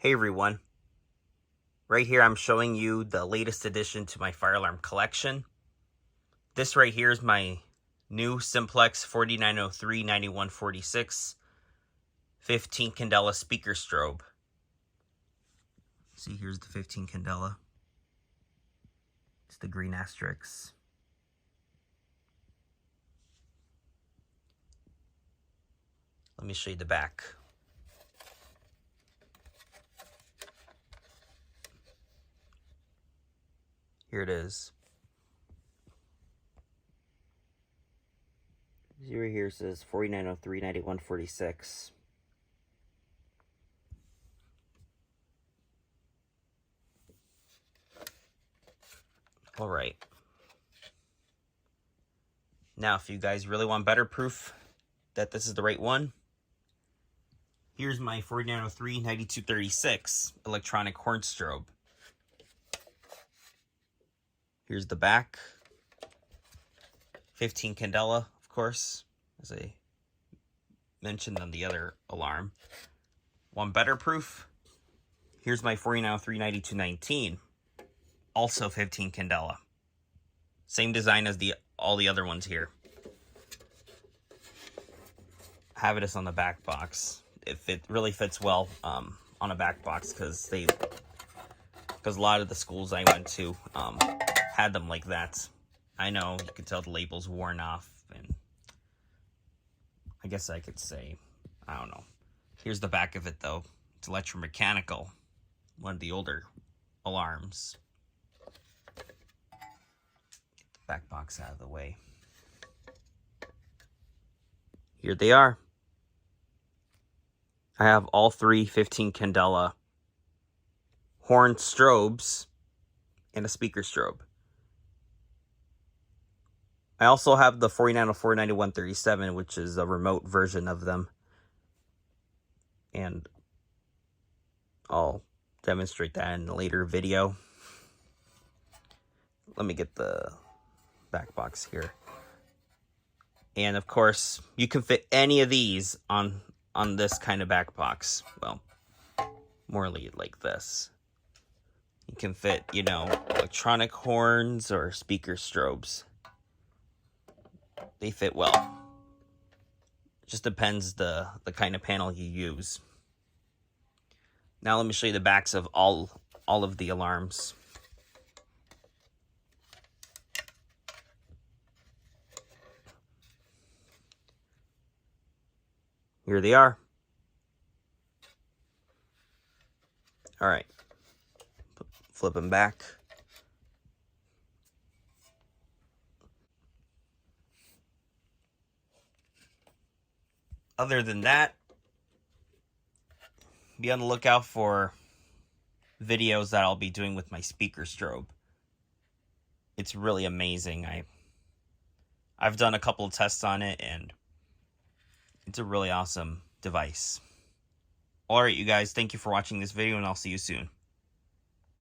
Hey everyone, right here I'm showing you the latest addition to my fire alarm collection. This right here is my new Simplex 4903-9146 15 Candela speaker strobe. See, here's the 15 Candela. It's the green asterisk. Let me show you the back. Here it is. See right here, it says 4903-9146. All right. Now, if you guys really want better proof that this is the right one, here's my 4903-9236 electronic horn strobe. Here's the back. 15 Candela, of course, as I mentioned on the other alarm. Want better proof? Here's my 4903-9219, also 15 Candela. Same design as all the other ones here. Have it as on the back box. If it really fits well on a back box, because a lot of the schools I went to had them like that. I know you can tell the label's worn off, and I guess I could say, I don't know. Here's the back of it though. It's electromechanical, one of the older alarms. Get the back box out of the way. Here they are. I have all three 15 Candela horn strobes and a speaker strobe. I also have the 4904-9137, which is a remote version of them. And I'll demonstrate that in a later video. Let me get the back box here. And of course, you can fit any of these on this kind of back box. Well, more like this. You can fit, electronic horns or speaker strobes. They fit well. It just depends the kind of panel you use. Now let me show you the backs of all of the alarms. Here they are. All right. Flip them back. Other than that, be on the lookout for videos that I'll be doing with my speaker strobe. It's really amazing. I've done a couple of tests on it, and it's a really awesome device. Alright, you guys, thank you for watching this video, and I'll see you soon.